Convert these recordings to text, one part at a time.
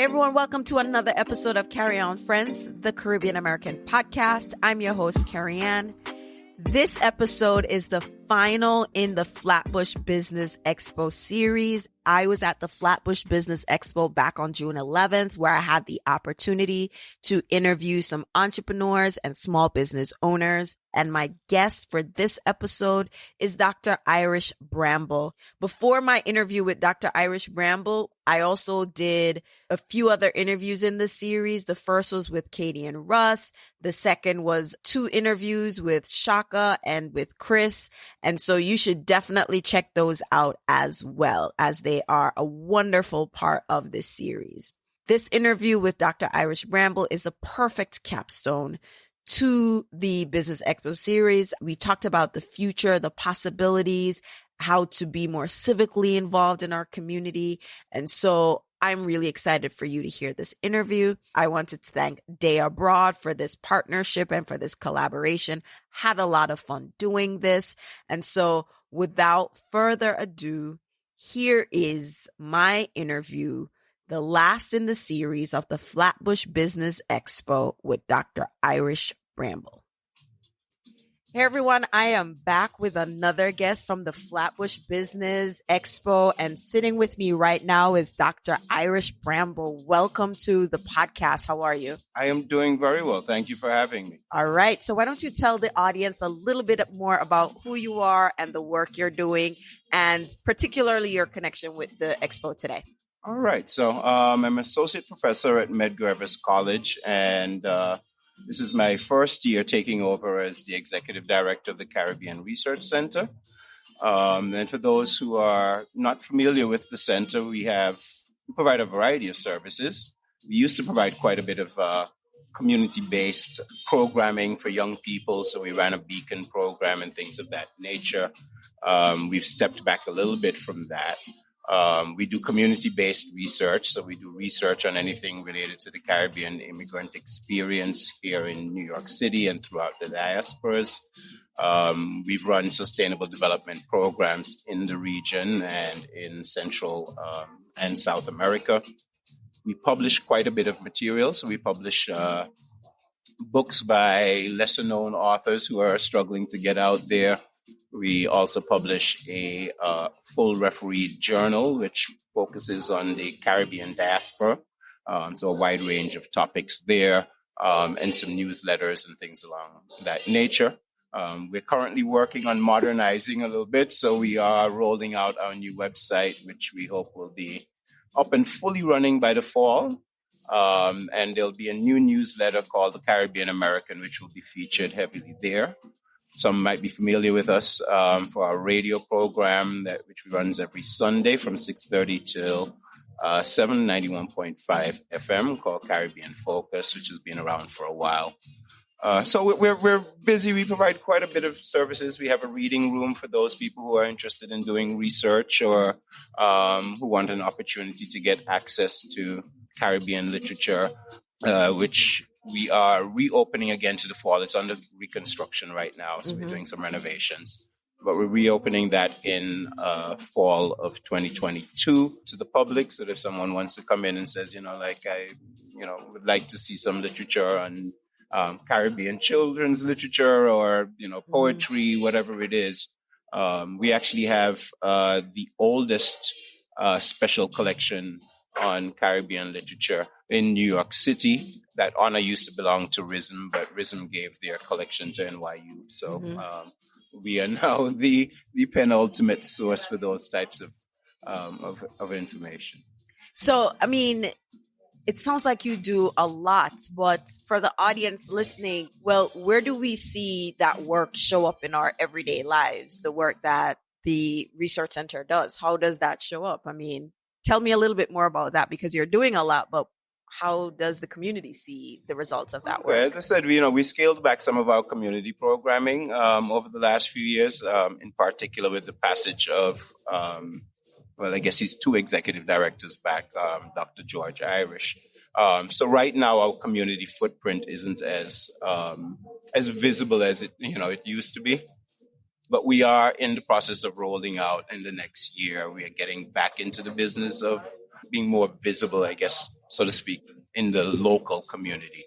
Hey everyone, welcome to another episode of Carry On Friends, the Caribbean American podcast. I'm your host, Carrie Ann. This episode is the final in the Flatbush Business Expo series. I was at the Flatbush Business Expo back on June 11th, where I had the opportunity to interview some entrepreneurs and small business owners. And my guest for this episode is Dr. Irish Bramble. Before my interview with Dr. Irish Bramble, I also did a few other interviews in the series. The first was with Katie and Russ. The second was 2 interviews with Shaka and with Chris. And so you should definitely check those out as well, as they are a wonderful part of this series. This interview with Dr. Irish Bramble is a perfect capstone to the Business Expo series. We talked about the future, the possibilities, how to be more civically involved in our community. And so I'm really excited for you to hear this interview. I wanted to thank Day Abroad for this partnership and for this collaboration. Had a lot of fun doing this. And so without further ado, here is my interview, the last in the series of the Flatbush Business Expo with Dr. Irish Bramble. Hey everyone, I am back with another guest from the Flatbush Business Expo, and sitting with me right now is Dr. Irish Bramble. Welcome to the podcast. How are you? I am doing very well. Thank you for having me. All right. So why don't you tell the audience a little bit more about who you are and the work you're doing, and particularly your connection with the expo today? All right. So I'm an associate professor at Medgar Evers College, and this is my first year taking over as the executive director of the Caribbean Research Center. And for those who are not familiar with the center, we provide a variety of services. We used to provide quite a bit of community-based programming for young people. So we ran a beacon program and things of that nature. We've stepped back a little bit from that. We do community-based research, so we do research on anything related to the Caribbean immigrant experience here in New York City and throughout the diasporas. We've run sustainable development programs in the region and in Central and South America. We publish quite a bit of material, so we publish books by lesser-known authors who are struggling to get out there. We also publish a full refereed journal, which focuses on the Caribbean diaspora. So a wide range of topics there, and some newsletters and things along that nature. We're currently working on modernizing a little bit. So we are rolling out our new website, which we hope will be up and fully running by the fall. And there'll be a new newsletter called The Caribbean American, which will be featured heavily there. Some might be familiar with us for our radio program, which runs every Sunday from 6:30 till 791.5 FM, called Caribbean Focus, which has been around for a while. So we're busy. We provide quite a bit of services. We have a reading room for those people who are interested in doing research or who want an opportunity to get access to Caribbean literature, which we are reopening again to the fall. It's under reconstruction right now, so we're doing some renovations. But we're reopening that in fall of 2022 to the public. So if someone wants to come in and says, I would like to see some literature on Caribbean children's literature or, poetry, whatever it is. We actually have the oldest special collection on Caribbean literature in New York City. That honor used to belong to RISM, but RISM gave their collection to NYU. So we are now the penultimate source for those types of information. So, it sounds like you do a lot, but for the audience listening, where do we see that work show up in our everyday lives, the work that the research center does? How does that show up? Tell me a little bit more about that, because you're doing a lot, but how does the community see the results of that work? Well, as I said, we scaled back some of our community programming over the last few years, in particular with the passage of, I guess he's 2 executive directors back, Dr. George Irish. So right now, our community footprint isn't as visible as it used to be. But we are in the process of rolling out in the next year. We are getting back into the business of being more visible, I guess, so to speak, in the local community.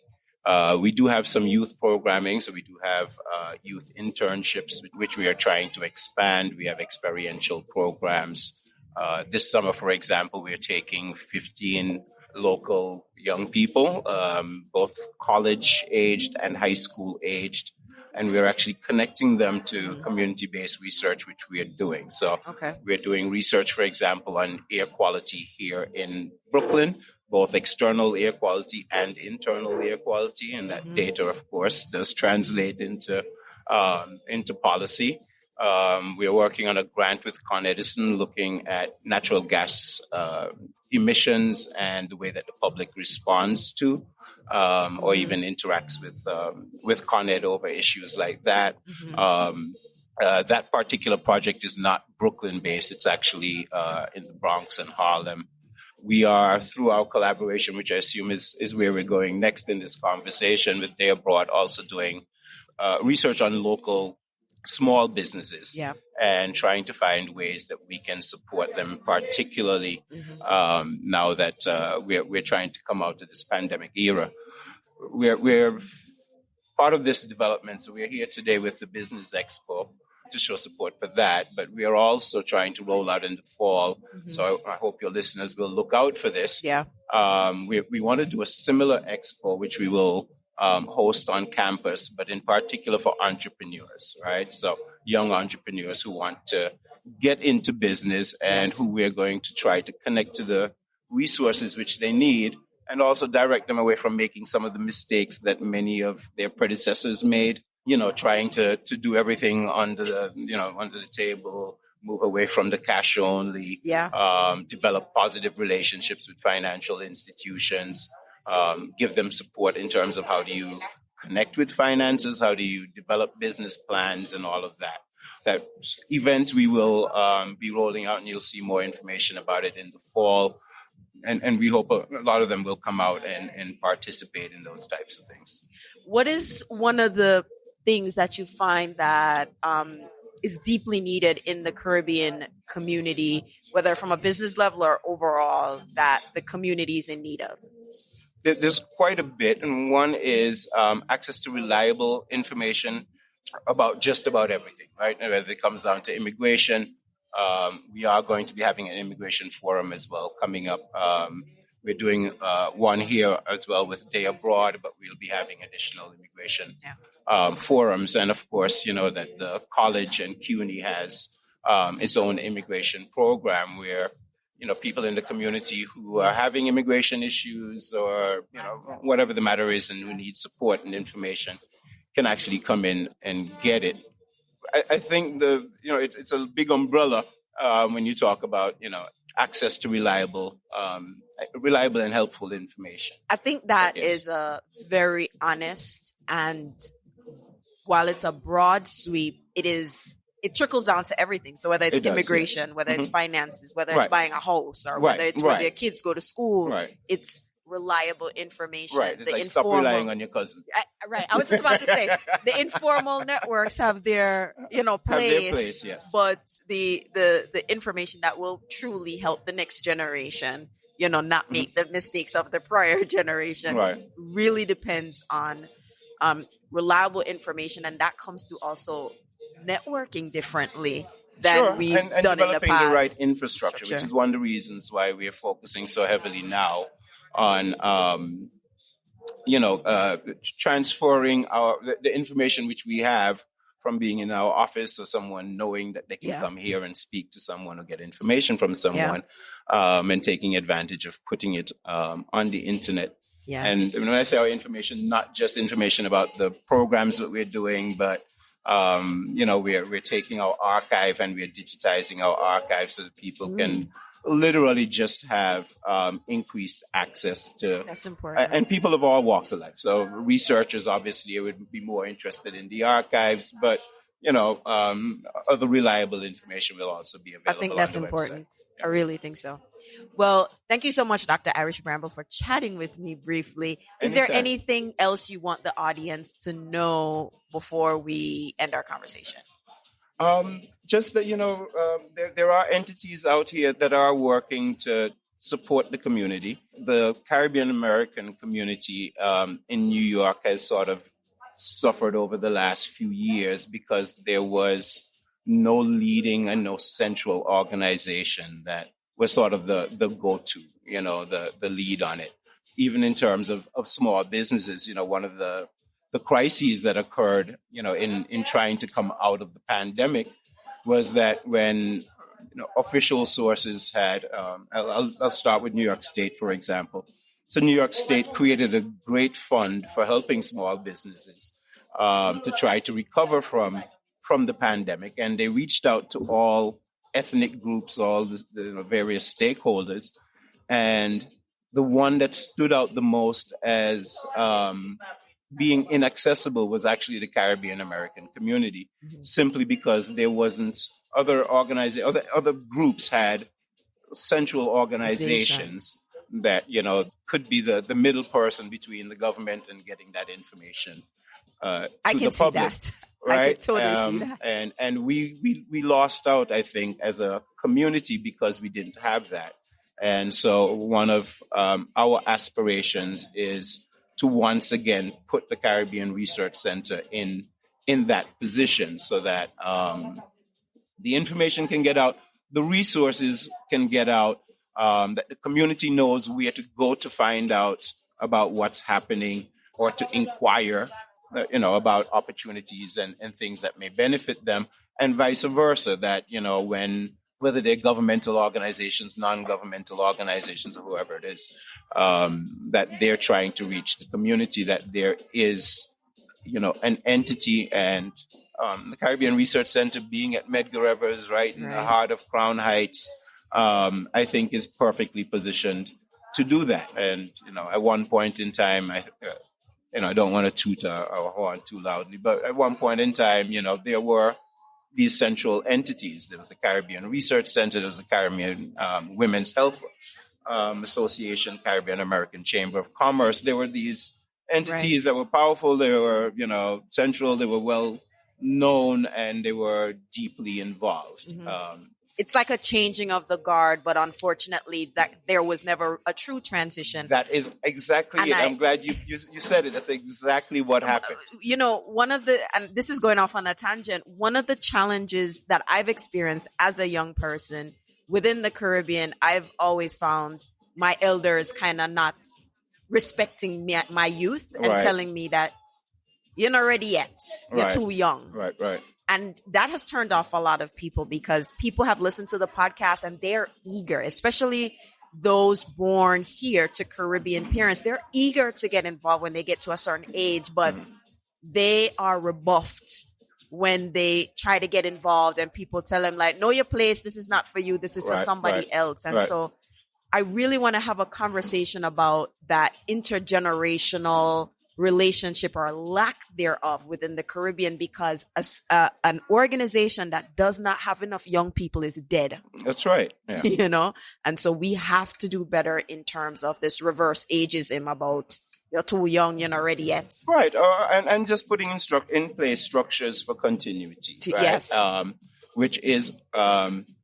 We do have some youth programming, so we do have youth internships, which we are trying to expand. We have experiential programs. This summer, for example, we're taking 15 local young people, both college-aged and high school-aged, and we're actually connecting them to community-based research, which we are doing. So we're doing research, for example, on air quality here in Brooklyn, both external air quality and internal air quality, and that data, of course, does translate into policy. We are working on a grant with Con Edison looking at natural gas emissions and the way that the public responds to or even interacts with Con Ed over issues like that. That particular project is not Brooklyn-based. It's actually in the Bronx and Harlem. We are, through our collaboration, which I assume is where we're going next in this conversation, with Day Abroad, also doing research on local small businesses and trying to find ways that we can support them, particularly now that we're trying to come out of this pandemic era. We're part of this development, so we're here today with the Business Expo to show support for that, but we are also trying to roll out in the fall. So I hope your listeners will look out for this. We want to do a similar expo, which we will host on campus, but in particular for entrepreneurs, right? So young entrepreneurs who want to get into business and who we're going to try to connect to the resources which they need, and also direct them away from making some of the mistakes that many of their predecessors made, trying to do everything under the table, move away from the cash only, develop positive relationships with financial institutions, give them support in terms of how do you connect with finances, how do you develop business plans, and all of that. That event we will be rolling out, and you'll see more information about it in the fall. And we hope a lot of them will come out and participate in those types of things. What is one of the things that you find that is deeply needed in the Caribbean community, whether from a business level or overall, that the community is in need of? There's quite a bit, and one is access to reliable information about just about everything, right? And whether it comes down to immigration, we are going to be having an immigration forum as well coming up. We're doing one here as well with Day Abroad, but we'll be having additional immigration forums. And of course, that the college and CUNY has its own immigration program where people in the community who are having immigration issues or, whatever the matter is and who need support and information can actually come in and get it. I think it's a big umbrella when you talk about, access to reliable and helpful information. I think that is a very honest, and while it's a broad sweep, it trickles down to everything. So whether it's immigration, whether it's finances, whether it's buying a house, or whether it's where their kids go to school, it's reliable information. Right. It's like stop relying on your cousin. I was just about to say the informal networks have their, place, but the information that will truly help the next generation, not make the mistakes of the prior generation, really depends on reliable information, and that comes through also networking differently than we've done in the past. And developing the right infrastructure, which is one of the reasons why we are focusing so heavily now on, transferring the information which we have from being in our office, or someone knowing that they can come here and speak to someone or get information from someone, and taking advantage of putting it on the internet. Yes. And when I say our information, not just information about the programs that we're doing, but we're taking our archive and we're digitizing our archive so that people can literally just have increased access to. That's important. And people of all walks of life. So researchers obviously would be more interested in the archives, but other reliable information will also be available. I think that's important. I really think so. Well, thank you so much, Dr. Irish Bramble, for chatting with me briefly. Is there anything else you want the audience to know before we end our conversation? Just that, there are entities out here that are working to support the community. The Caribbean American community in New York has sort of suffered over the last few years because there was no leading and no central organization that was sort of the go-to, the lead on it. Even in terms of small businesses, one of the crises that occurred, in trying to come out of the pandemic was that when official sources had, I'll start with New York State, for example. So New York State created a great fund for helping small businesses to try to recover from the pandemic. And they reached out to all ethnic groups, all the various stakeholders. And the one that stood out the most as being inaccessible was actually the Caribbean American community, simply because there wasn't other groups had central organizations that, could be the middle person between the government and getting that information to the public. See that. Right? I can totally see that. And we lost out, I think, as a community because we didn't have that. And so one of our aspirations is to once again put the Caribbean Research Center in that position so that the information can get out, the resources can get out, that the community knows where to go to find out about what's happening or to inquire, about opportunities and things that may benefit them, and vice versa, that, whether they're governmental organizations, non-governmental organizations, or whoever it is, that they're trying to reach the community, that there is, an entity, and the Caribbean Research Center being at Medgar Evers, right in the heart of Crown Heights, I think is perfectly positioned to do that. And, at one point in time, I don't want to toot our horn too loudly, but at one point in time, there were these central entities. There was the Caribbean Research Center, there was the Caribbean Women's Health Association, Caribbean American Chamber of Commerce. There were these entities that were powerful, they were, central, they were well known, and they were deeply involved. It's like a changing of the guard, but unfortunately that there was never a true transition. That is exactly it. I'm glad you said it. That's exactly what happened. And this is going off on a tangent, one of the challenges that I've experienced as a young person within the Caribbean, I've always found my elders kind of not respecting my youth and telling me that you're not ready yet. You're too young. Right. And that has turned off a lot of people because people have listened to the podcast and they're eager, especially those born here to Caribbean parents. They're eager to get involved when they get to a certain age, but they are rebuffed when they try to get involved and people tell them like, know your place. This is not for you. This is for somebody else. And so I really want to have a conversation about that intergenerational relationship or lack thereof within the Caribbean, because an organization that does not have enough young people is dead. That's right. Yeah. And so we have to do better in terms of this reverse ageism about you're too young, you're not ready yet. Right. And just putting in place structures for continuity. Right? Yes. Which is,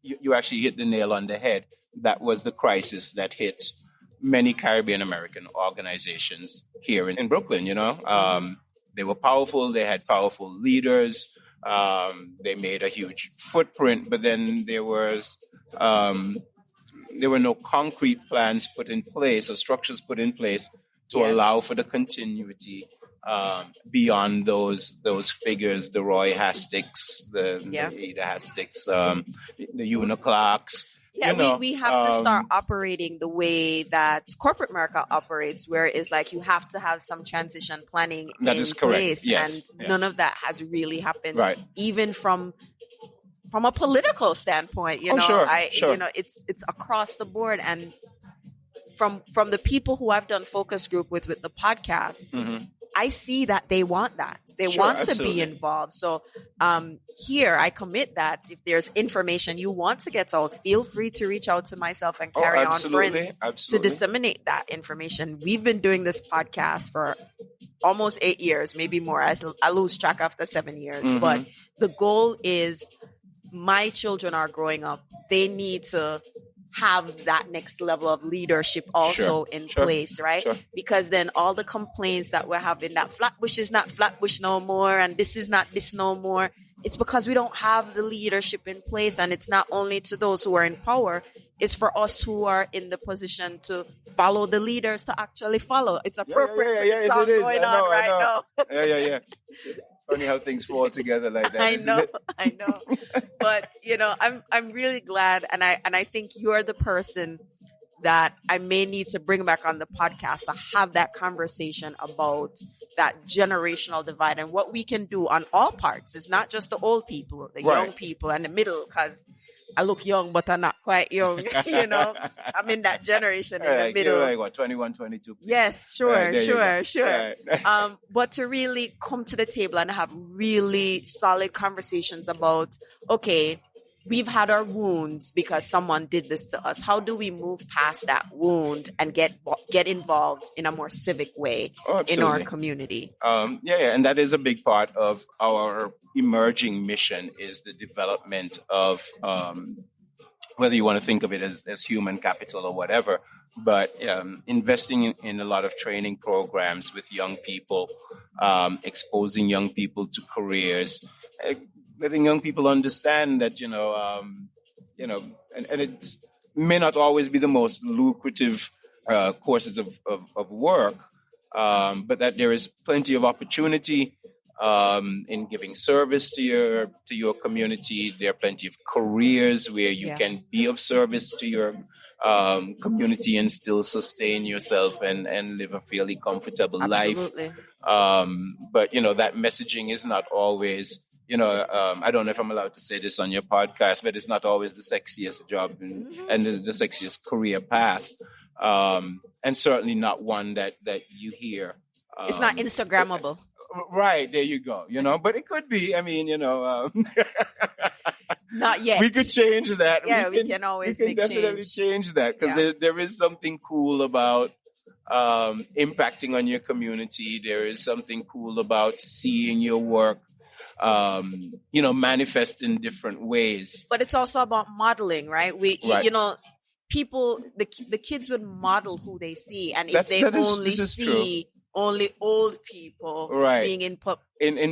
you actually hit the nail on the head. That was the crisis that hit many Caribbean American organizations here in Brooklyn. They were powerful. They had powerful leaders. They made a huge footprint, but then there were no concrete plans put in place or structures put in place to allow for the continuity beyond those figures, the Roy Hasticks, the Ada Hasticks, the Una Clarks. Yeah, we have to start operating the way that corporate America operates, where it's like you have to have some transition planning in place. Yes, and none of that has really happened, even from a political standpoint. It's across the board. And from the people who I've done focus group with the podcast, I see that they want that. They want to be involved. So here I commit that if there's information you want to get out, feel free to reach out to myself and Carry On Friends to disseminate that information. We've been doing this podcast for almost 8 years, maybe more. I lose track after 7 years. But the goal is my children are growing up. They need to have that next level of leadership also in place, right? Because then all the complaints that we're having, that Flatbush is not Flatbush no more, and this is not this no more, it's because we don't have the leadership in place. And it's not only to those who are in power, it's for us who are in the position to follow the leaders to actually follow. It's appropriate for the song going on right now. Yeah. Funny how things fall together like that. I know. But I'm really glad, and I think you're the person that I may need to bring back on the podcast to have that conversation about that generational divide and what we can do on all parts. It's not just the old people, the young people, and the middle, because I look young, but I'm not quite young. I'm in that generation in the middle. You're like, what, 21, 22? Please. Yes, sure. Right. But to really come to the table and have really solid conversations about, okay, we've had our wounds because someone did this to us. How do we move past that wound and get involved in a more civic way in our community? And that is a big part of our emerging mission, is the development of, whether you want to think of it as human capital or whatever, but investing in a lot of training programs with young people, exposing young people to careers, letting young people understand that, and it may not always be the most lucrative courses of work, but that there is plenty of opportunity in giving service to your community. There are plenty of careers where you can be of service to your community and still sustain yourself and live a fairly comfortable life. But that messaging is not always, I don't know if I'm allowed to say this on your podcast, but it's not always the sexiest job and the sexiest career path. And certainly not one that you hear. It's not Instagrammable. Right, there you go. But it could be. I mean, not yet. We could change that. Yeah, we can always definitely change that, because there is something cool about impacting on your community. There is something cool about seeing your work manifest in different ways. But it's also about modeling, right? People, the kids would model who they see, and if they only see only old people being in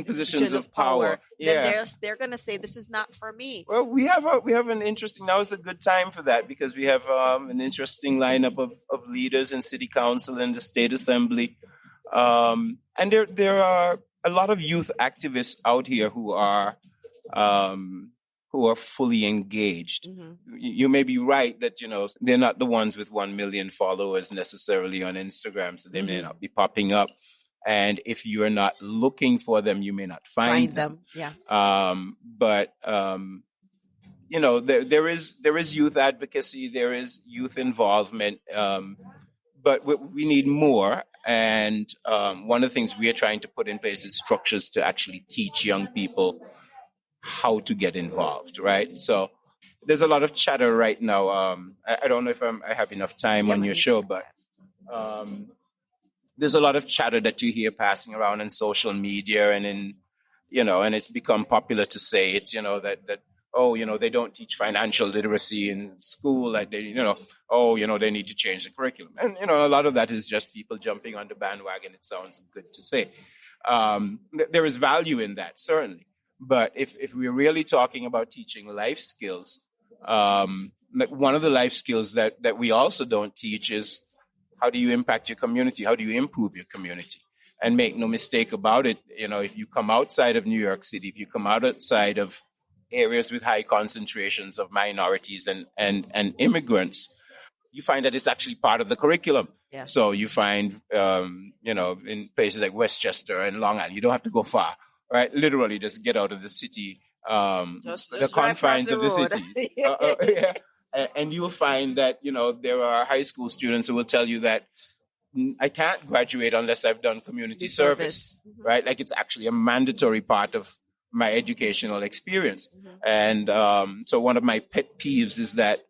positions of power, then they're going to say, this is not for me. Well, we have an interesting, now is a good time for that, because we have an interesting lineup of leaders in city council and the state assembly. And there are a lot of youth activists out here who are fully engaged. Mm-hmm. You may be right that, they're not the ones with 1 million followers necessarily on Instagram, so they may not be popping up. And if you're not looking for them, you may not find them. Yeah. But there is youth advocacy, there is youth involvement, but we need more. And one of the things we are trying to put in place is structures to actually teach young people how to get involved, right? So there's a lot of chatter right now. I don't know if I have enough time on your show, but there's a lot of chatter that you hear passing around in social media and and it's become popular to say it, that they don't teach financial literacy in school, like they need to change the curriculum. And, a lot of that is just people jumping on the bandwagon. It sounds good to say. There is value in that, certainly. But if we're really talking about teaching life skills, one of the life skills that we also don't teach is, how do you impact your community? How do you improve your community? And make no mistake about it, if you come outside of New York City, if you come outside of areas with high concentrations of minorities and immigrants, you find that it's actually part of the curriculum. Yeah. So you find, in places like Westchester and Long Island, you don't have to go far. Right, literally, just get out of the city, the confines of the cities, and you'll find that there are high school students who will tell you that I can't graduate unless I've done community service. Mm-hmm. Right, like it's actually a mandatory part of my educational experience. Mm-hmm. And so one of my pet peeves is that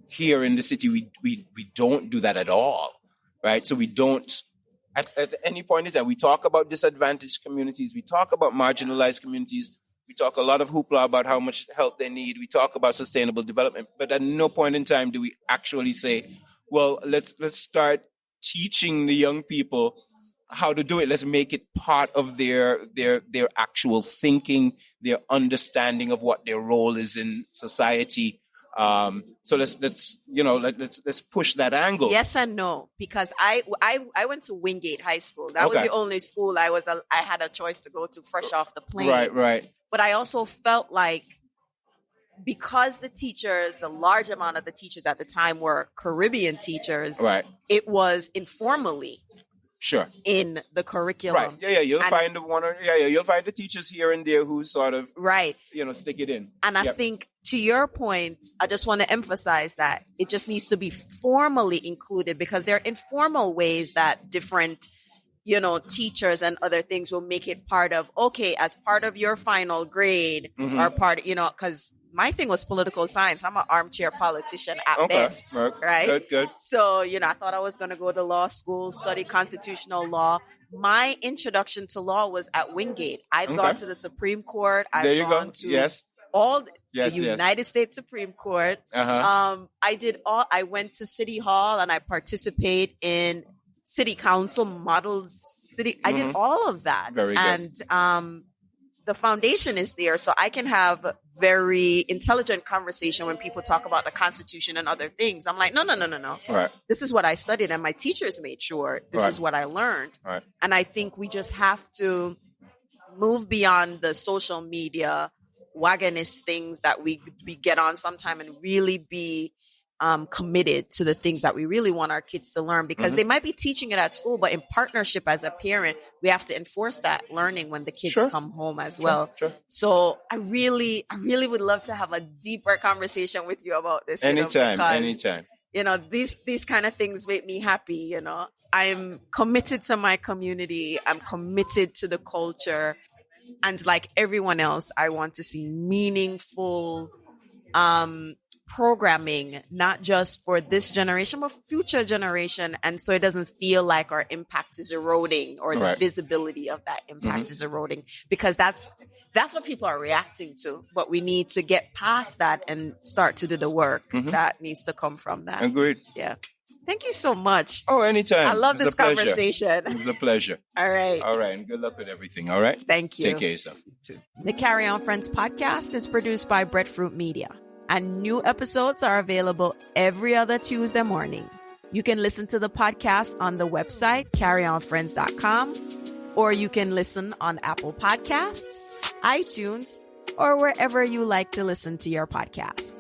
here in the city we don't do that at all. Right, so we don't. At any point in time, we talk about disadvantaged communities, we talk about marginalized communities, We talk a lot of hoopla about how much help they need. We talk about sustainable development, but at no point in time do we actually say, well, let's start teaching the young people how to do it. Let's make it part of their actual thinking, their understanding of what their role is in society. So let's push that angle. Yes and no, because I went to Wingate High School. That was the only school I had a choice to go to fresh off the plane. Right. But I also felt like, because the large amount of the teachers at the time were Caribbean teachers, right, it was informally in the curriculum. Right. You'll find the teachers here and there who sort of stick it in. And I think, to your point, I just want to emphasize that it just needs to be formally included, because there are informal ways that different teachers and other things will make it part of, as part of your final grade, or part, because my thing was political science. I'm an armchair politician at best, right? Good. So, I thought I was going to go to law school, study constitutional law. My introduction to law was at Wingate. I've gone to the Supreme Court. I've gone to all the United States Supreme Court. I went to City Hall and I participate in City Council models. I did all of that. Very good. And the foundation is there, so I can have very intelligent conversation when people talk about the Constitution and other things. I'm like, no. Right. This is what I studied, and my teachers made sure this is what I learned. Right. And I think we just have to move beyond the social media wagonist things that we get on sometime, and really be committed to the things that we really want our kids to learn, because they might be teaching it at school, but in partnership as a parent, we have to enforce that learning when the kids come home as well. Sure. So I really would love to have a deeper conversation with you about this. Anytime. These kind of things make me happy. I'm committed to my community. I'm committed to the culture. And like everyone else, I want to see meaningful programming, not just for this generation, but future generation. And so it doesn't feel like our impact is eroding, or the visibility of that impact is eroding, because that's what people are reacting to. But we need to get past that and start to do the work that needs to come from that. Agreed. Yeah. Thank you so much. Oh, anytime. I love this conversation. It was a pleasure. All right. And good luck with everything. All right. Thank you. Take care of yourself. The Carry On Friends podcast is produced by Breadfruit Media, and new episodes are available every other Tuesday morning. You can listen to the podcast on the website, carryonfriends.com, or you can listen on Apple Podcasts, iTunes, or wherever you like to listen to your podcast.